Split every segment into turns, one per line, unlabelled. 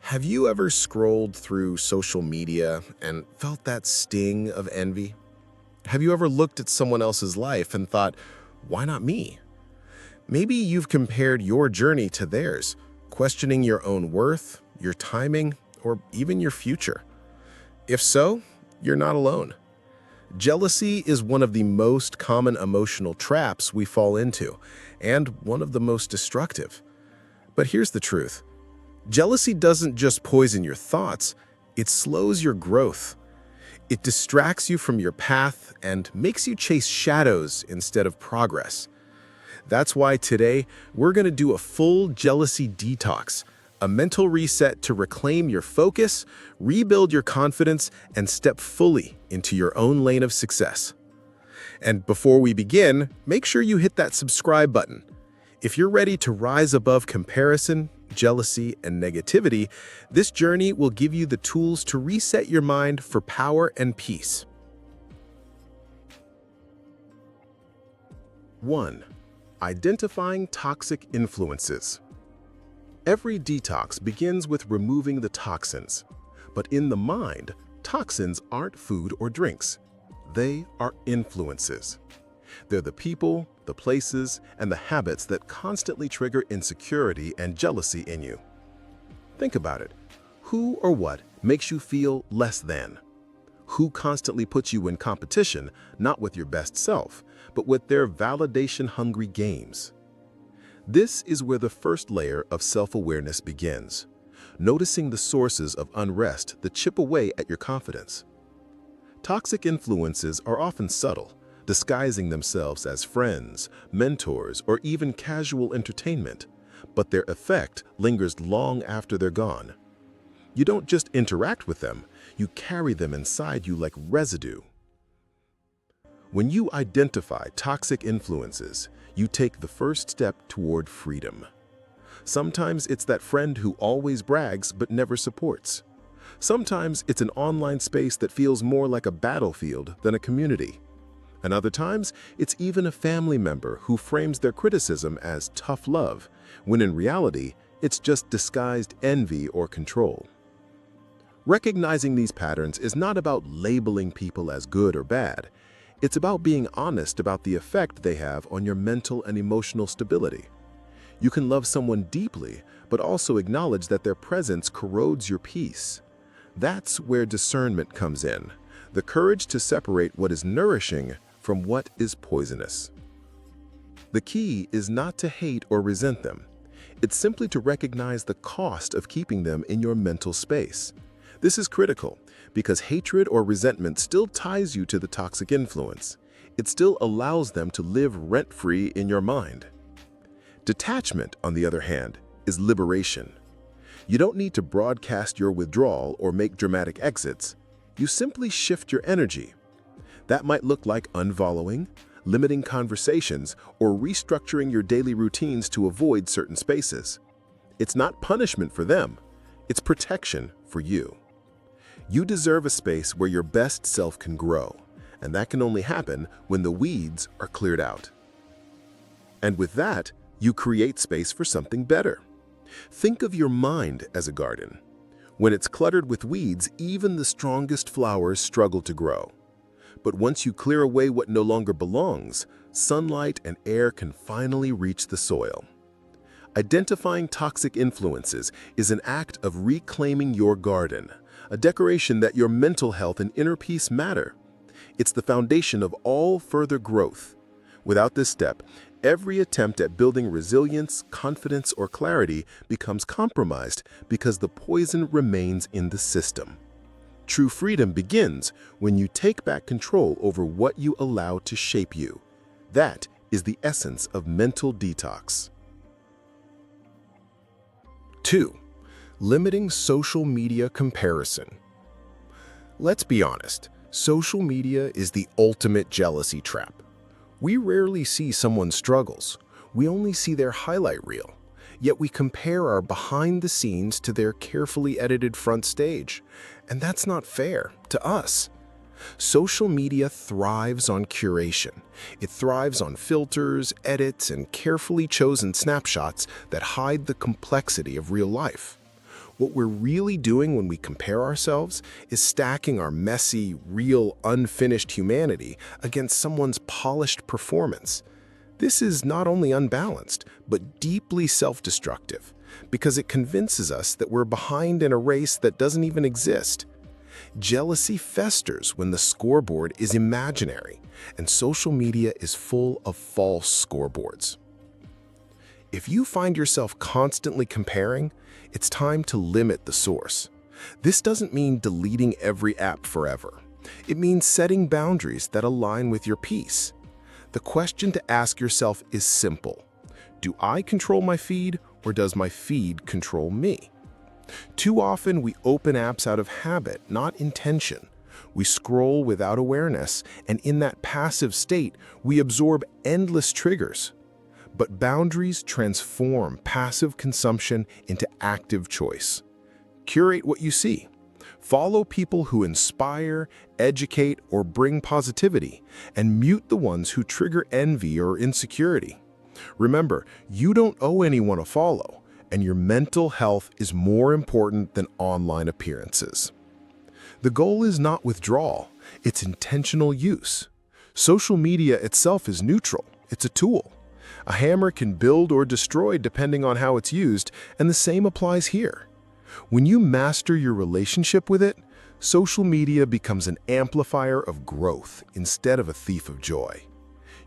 Have you ever scrolled through social media and felt that sting of envy? Have you ever looked at someone else's life and thought, why not me? Maybe you've compared your journey to theirs, questioning your own worth, your timing, or even your future. If so, you're not alone. Jealousy is one of the most common emotional traps we fall into, and one of the most destructive. But here's the truth. Jealousy doesn't just poison your thoughts, it slows your growth. It distracts you from your path and makes you chase shadows instead of progress. That's why today we're going to do a full jealousy detox, a mental reset to reclaim your focus, rebuild your confidence, and step fully into your own lane of success. And before we begin, make sure you hit that subscribe button. If you're ready to rise above comparison, jealousy, and negativity, this journey will give you the tools to reset your mind for power and peace. 1. Identifying toxic influences. Every detox begins with removing the toxins. But in the mind, toxins aren't food or drinks. They are influences. They're the people, the places, and the habits that constantly trigger insecurity and jealousy in you. Think about it. Who or what makes you feel less than? Who constantly puts you in competition, not with your best self, but with their validation-hungry games? This is where the first layer of self-awareness begins, noticing the sources of unrest that chip away at your confidence. Toxic influences are often subtle, disguising themselves as friends, mentors, or even casual entertainment, but their effect lingers long after they're gone. You don't just interact with them, you carry them inside you like residue. When you identify toxic influences, you take the first step toward freedom. Sometimes it's that friend who always brags but never supports. Sometimes it's an online space that feels more like a battlefield than a community. And other times, it's even a family member who frames their criticism as tough love, when in reality, it's just disguised envy or control. Recognizing these patterns is not about labeling people as good or bad. It's about being honest about the effect they have on your mental and emotional stability. You can love someone deeply, but also acknowledge that their presence corrodes your peace. That's where discernment comes in, the courage to separate what is nourishing from what is poisonous. The key is not to hate or resent them. It's simply to recognize the cost of keeping them in your mental space. This is critical because hatred or resentment still ties you to the toxic influence. It still allows them to live rent-free in your mind. Detachment, on the other hand, is liberation. You don't need to broadcast your withdrawal or make dramatic exits. You simply shift your energy. That might look like unfollowing, limiting conversations, or restructuring your daily routines to avoid certain spaces. It's not punishment for them, it's protection for you. You deserve a space where your best self can grow, and that can only happen when the weeds are cleared out. And with that, you create space for something better. Think of your mind as a garden. When it's cluttered with weeds, even the strongest flowers struggle to grow. But once you clear away what no longer belongs, sunlight and air can finally reach the soil. Identifying toxic influences is an act of reclaiming your garden, a declaration that your mental health and inner peace matter. It's the foundation of all further growth. Without this step, every attempt at building resilience, confidence, or clarity becomes compromised because the poison remains in the system. True freedom begins when you take back control over what you allow to shape you. That is the essence of mental detox. 2. Limiting social media comparison. Let's be honest, social media is the ultimate jealousy trap. We rarely see someone's struggles. We only see their highlight reel. Yet we compare our behind the scenes to their carefully edited front stage. And that's not fair to us. Social media thrives on curation. It thrives on filters, edits, and carefully chosen snapshots that hide the complexity of real life. What we're really doing when we compare ourselves is stacking our messy, real, unfinished humanity against someone's polished performance. This is not only unbalanced, but deeply self-destructive, because it convinces us that we're behind in a race that doesn't even exist. Jealousy festers when the scoreboard is imaginary, and social media is full of false scoreboards. If you find yourself constantly comparing, it's time to limit the source. This doesn't mean deleting every app forever. It means setting boundaries that align with your peace. The question to ask yourself is simple. Do I control my feed, or does my feed control me? Too often we open apps out of habit, not intention. We scroll without awareness, and in that passive state, we absorb endless triggers. But boundaries transform passive consumption into active choice. Curate what you see. Follow people who inspire, educate, or bring positivity, and mute the ones who trigger envy or insecurity. Remember, you don't owe anyone a follow, and your mental health is more important than online appearances. The goal is not withdrawal, it's intentional use. Social media itself is neutral, it's a tool. A hammer can build or destroy depending on how it's used, and the same applies here. When you master your relationship with it, social media becomes an amplifier of growth instead of a thief of joy.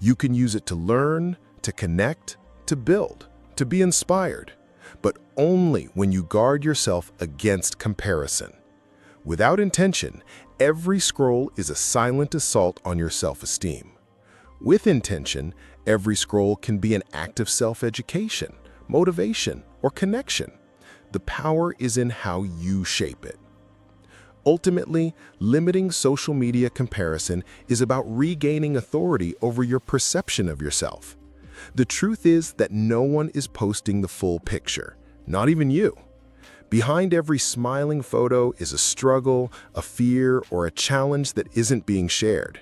You can use it to learn, to connect, to build, to be inspired, but only when you guard yourself against comparison. Without intention, every scroll is a silent assault on your self-esteem. With intention, every scroll can be an act of self-education, motivation, or connection. The power is in how you shape it. Ultimately, limiting social media comparison is about regaining authority over your perception of yourself. The truth is that no one is posting the full picture, not even you. Behind every smiling photo is a struggle, a fear, or a challenge that isn't being shared.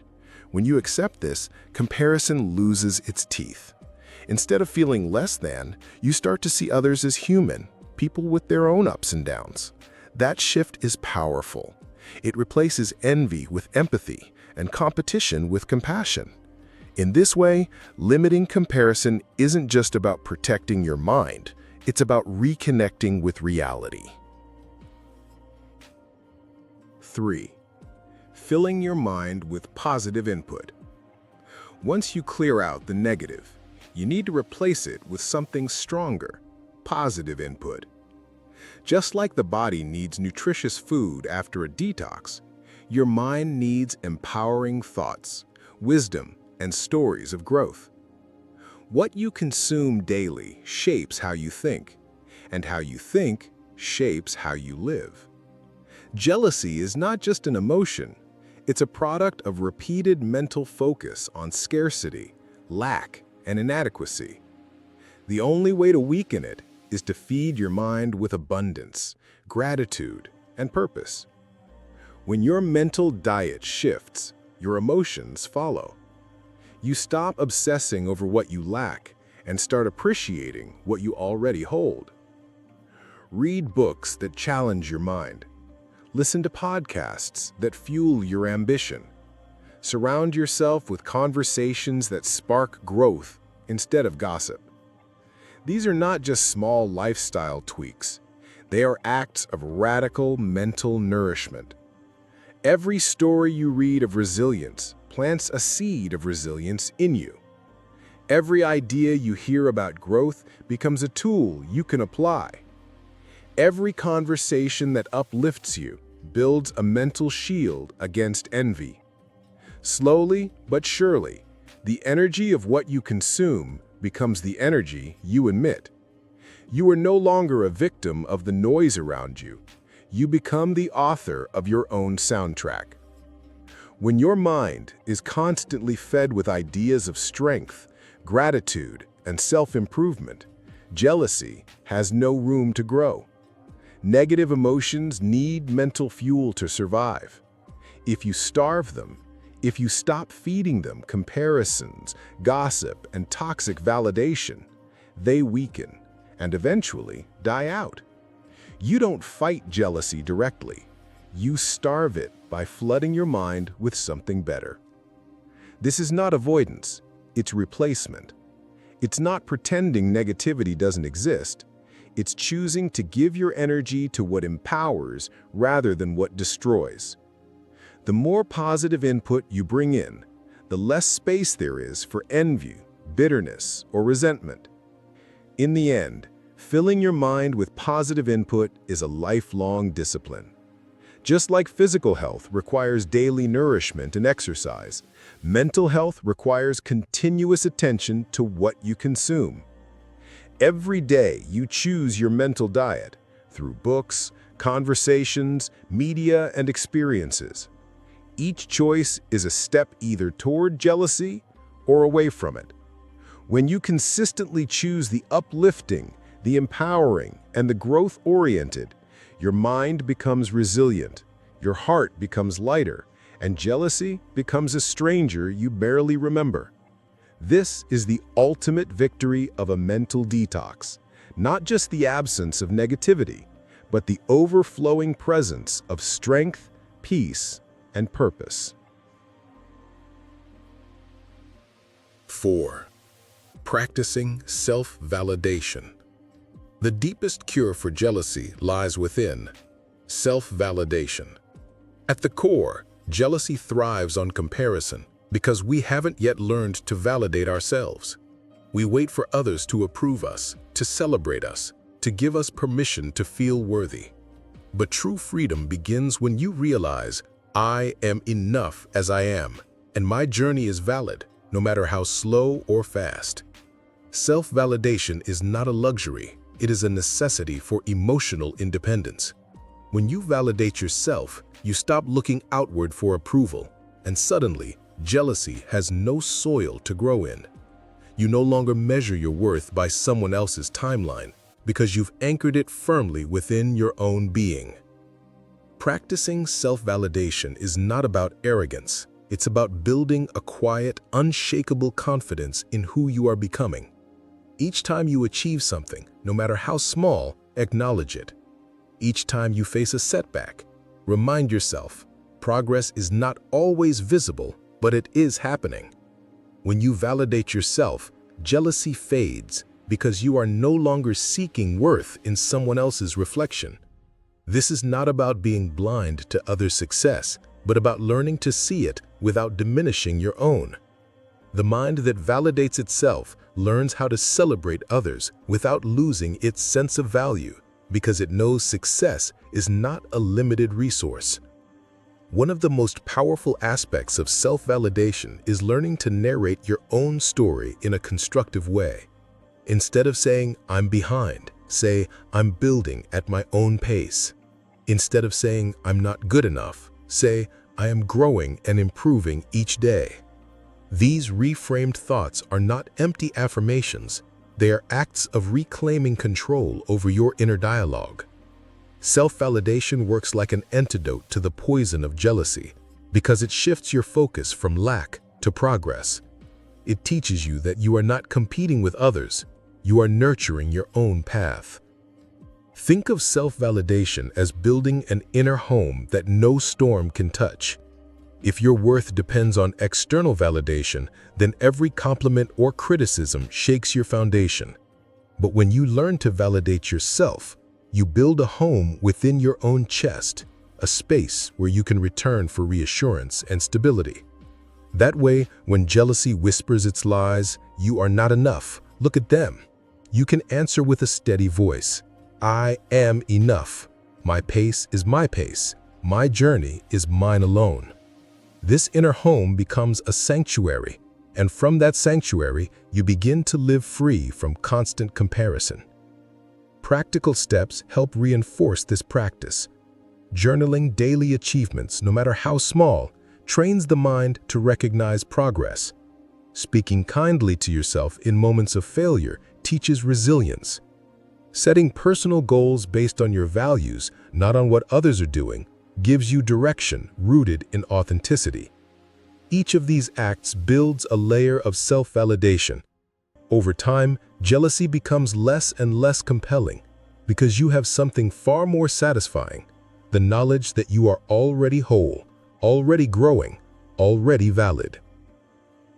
When you accept this, comparison loses its teeth. Instead of feeling less than, you start to see others as human, people with their own ups and downs. That shift is powerful. It replaces envy with empathy and competition with compassion. In this way, limiting comparison isn't just about protecting your mind, it's about reconnecting with reality. 3. Filling your mind with positive input. Once you clear out the negative, you need to replace it with something stronger, positive input. Just like the body needs nutritious food after a detox, your mind needs empowering thoughts, wisdom, and stories of growth. What you consume daily shapes how you think, and how you think shapes how you live. Jealousy is not just an emotion, it's a product of repeated mental focus on scarcity, lack, and inadequacy. The only way to weaken it is to feed your mind with abundance, gratitude, and purpose. When your mental diet shifts, your emotions follow. You stop obsessing over what you lack and start appreciating what you already hold. Read books that challenge your mind. Listen to podcasts that fuel your ambition. Surround yourself with conversations that spark growth instead of gossip. These are not just small lifestyle tweaks. They are acts of radical mental nourishment. Every story you read of resilience plants a seed of resilience in you. Every idea you hear about growth becomes a tool you can apply. Every conversation that uplifts you builds a mental shield against envy. Slowly but surely, the energy of what you consume becomes the energy you emit. You are no longer a victim of the noise around you. You become the author of your own soundtrack. When your mind is constantly fed with ideas of strength, gratitude, and self-improvement, jealousy has no room to grow. Negative emotions need mental fuel to survive. If you starve them, if you stop feeding them comparisons, gossip, and toxic validation, they weaken and eventually die out. You don't fight jealousy directly. You starve it by flooding your mind with something better. This is not avoidance, it's replacement. It's not pretending negativity doesn't exist. It's choosing to give your energy to what empowers rather than what destroys. The more positive input you bring in, the less space there is for envy, bitterness, or resentment. In the end, filling your mind with positive input is a lifelong discipline. Just like physical health requires daily nourishment and exercise, mental health requires continuous attention to what you consume. Every day you choose your mental diet through books, conversations, media, and experiences. Each choice is a step either toward jealousy or away from it. When you consistently choose the uplifting, the empowering, and the growth-oriented, your mind becomes resilient, your heart becomes lighter, and jealousy becomes a stranger you barely remember. This is the ultimate victory of a mental detox, not just the absence of negativity, but the overflowing presence of strength, peace, and purpose.
4. Practicing self-validation. The deepest cure for jealousy lies within self-validation. At the core, jealousy thrives on comparison because we haven't yet learned to validate ourselves. We wait for others to approve us, to celebrate us, to give us permission to feel worthy. But true freedom begins when you realize, I am enough as I am, and my journey is valid, no matter how slow or fast. Self-validation is not a luxury, it is a necessity for emotional independence. When you validate yourself, you stop looking outward for approval, and suddenly, jealousy has no soil to grow in. You no longer measure your worth by someone else's timeline because you've anchored it firmly within your own being. Practicing self-validation is not about arrogance. It's about building a quiet, unshakable confidence in who you are becoming. Each time you achieve something, no matter how small, acknowledge it. Each time you face a setback, remind yourself, progress is not always visible, but it is happening. When you validate yourself, jealousy fades because you are no longer seeking worth in someone else's reflection. This is not about being blind to others' success, but about learning to see it without diminishing your own. The mind that validates itself learns how to celebrate others without losing its sense of value, because it knows success is not a limited resource. One of the most powerful aspects of self-validation is learning to narrate your own story in a constructive way. Instead of saying, I'm behind, say, I'm building at my own pace. Instead of saying, I'm not good enough, say, I am growing and improving each day. These reframed thoughts are not empty affirmations. They are acts of reclaiming control over your inner dialogue. Self-validation works like an antidote to the poison of jealousy because it shifts your focus from lack to progress. It teaches you that you are not competing with others, you are nurturing your own path. Think of self-validation as building an inner home that no storm can touch. If your worth depends on external validation, then every compliment or criticism shakes your foundation. But when you learn to validate yourself, you build a home within your own chest, a space where you can return for reassurance and stability. That way, when jealousy whispers its lies, you are not enough, look at them. You can answer with a steady voice. I am enough. My pace is my pace. My journey is mine alone. This inner home becomes a sanctuary, and from that sanctuary, you begin to live free from constant comparison. Practical steps help reinforce this practice. Journaling daily achievements, no matter how small, trains the mind to recognize progress. Speaking kindly to yourself in moments of failure teaches resilience. Setting personal goals based on your values, not on what others are doing, gives you direction rooted in authenticity. Each of these acts builds a layer of self-validation. Over time, jealousy becomes less and less compelling because you have something far more satisfying, the knowledge that you are already whole, already growing, already valid.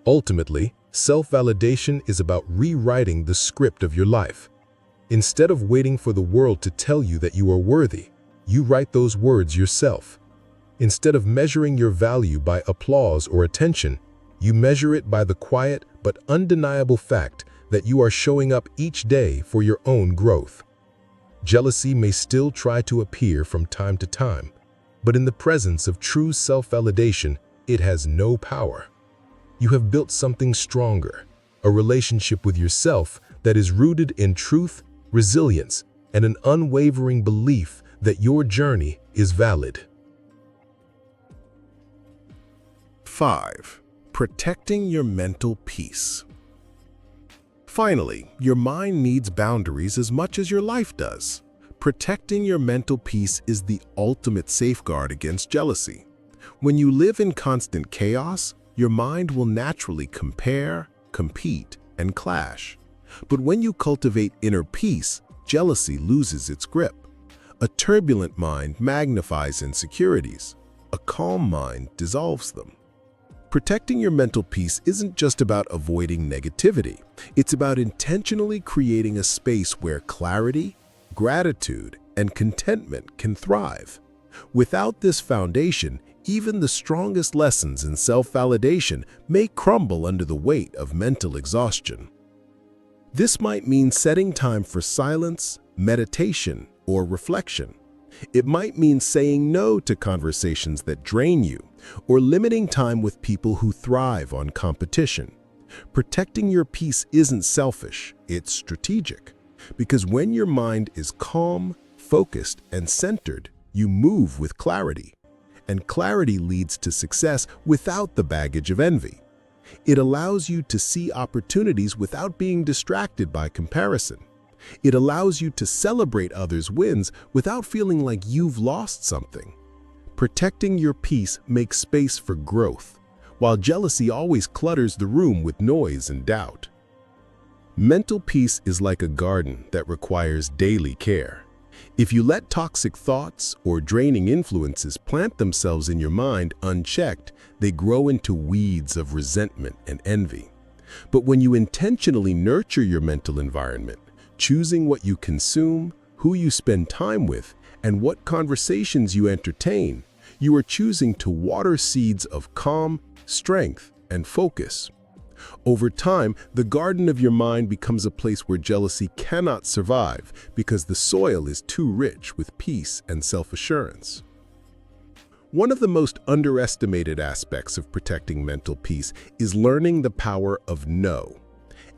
Ultimately, self-validation is about rewriting the script of your life. Instead of waiting for the world to tell you that you are worthy, you write those words yourself. Instead of measuring your value by applause or attention, you measure it by the quiet but undeniable fact that you are showing up each day for your own growth. Jealousy may still try to appear from time to time, but in the presence of true self-validation, it has no power. You have built something stronger, a relationship with yourself that is rooted in truth, resilience, and an unwavering belief that your journey is valid.
5. Protecting your mental peace. Finally, your mind needs boundaries as much as your life does. Protecting your mental peace is the ultimate safeguard against jealousy. When you live in constant chaos, your mind will naturally compare, compete, and clash. But when you cultivate inner peace, jealousy loses its grip. A turbulent mind magnifies insecurities. A calm mind dissolves them. Protecting your mental peace isn't just about avoiding negativity. It's about intentionally creating a space where clarity, gratitude, and contentment can thrive. Without this foundation, even the strongest lessons in self-validation may crumble under the weight of mental exhaustion. This might mean setting time for silence, meditation, or reflection. It might mean saying no to conversations that drain you, or limiting time with people who thrive on competition. Protecting your peace isn't selfish, it's strategic. Because when your mind is calm, focused, and centered, you move with clarity. And clarity leads to success without the baggage of envy. It allows you to see opportunities without being distracted by comparison. It allows you to celebrate others' wins without feeling like you've lost something. Protecting your peace makes space for growth, while jealousy always clutters the room with noise and doubt. Mental peace is like a garden that requires daily care. If you let toxic thoughts or draining influences plant themselves in your mind unchecked, they grow into weeds of resentment and envy. But when you intentionally nurture your mental environment, choosing what you consume, who you spend time with, and what conversations you entertain, you are choosing to water seeds of calm, strength, and focus. Over time, the garden of your mind becomes a place where jealousy cannot survive because the soil is too rich with peace and self-assurance. One of the most underestimated aspects of protecting mental peace is learning the power of no.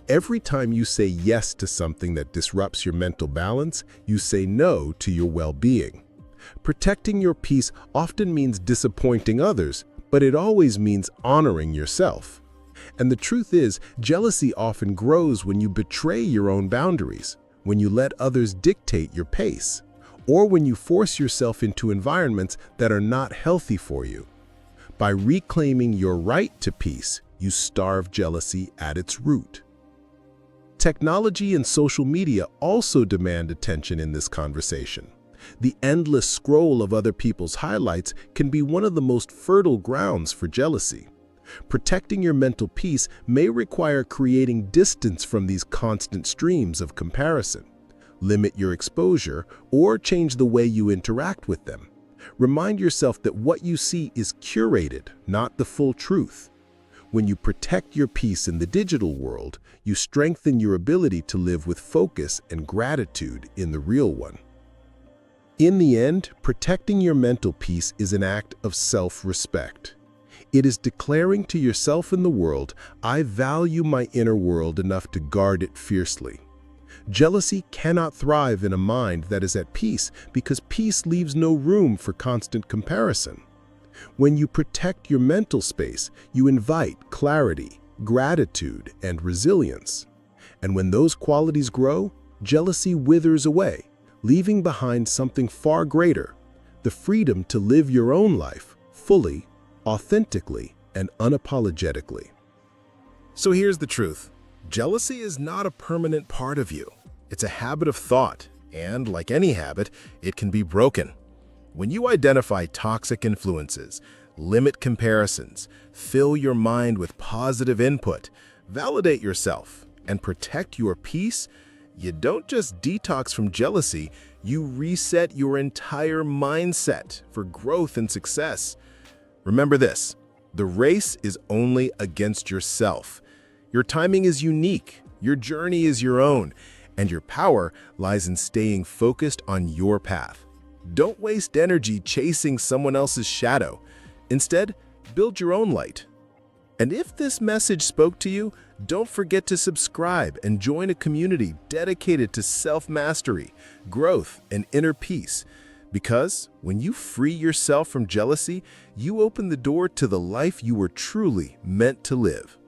Every time you say yes to something that disrupts your mental balance, you say no to your well-being. Protecting your peace often means disappointing others, but it always means honoring yourself. And the truth is, jealousy often grows when you betray your own boundaries, when you let others dictate your pace, or when you force yourself into environments that are not healthy for you. By reclaiming your right to peace, you starve jealousy at its root. Technology and social media also demand attention in this conversation. The endless scroll of other people's highlights can be one of the most fertile grounds for jealousy. Protecting your mental peace may require creating distance from these constant streams of comparison. Limit your exposure or change the way you interact with them. Remind yourself that what you see is curated, not the full truth. When you protect your peace in the digital world, you strengthen your ability to live with focus and gratitude in the real one. In the end, protecting your mental peace is an act of self-respect. It is declaring to yourself and the world, I value my inner world enough to guard it fiercely. Jealousy cannot thrive in a mind that is at peace because peace leaves no room for constant comparison. When you protect your mental space, you invite clarity, gratitude, and resilience. And when those qualities grow, jealousy withers away, leaving behind something far greater, the freedom to live your own life fully, authentically, and unapologetically. So here's the truth. Jealousy is not a permanent part of you. It's a habit of thought, And like any habit, it can be broken. When you identify toxic influences, limit comparisons, fill your mind with positive input, validate yourself, and protect your peace, you don't just detox from jealousy, you reset your entire mindset for growth and success. Remember this, the race is only against yourself. Your timing is unique, your journey is your own, and your power lies in staying focused on your path. Don't waste energy chasing someone else's shadow. Instead, build your own light. And if this message spoke to you, don't forget to subscribe and join a community dedicated to self-mastery, growth, and inner peace. Because when you free yourself from jealousy, you open the door to the life you were truly meant to live.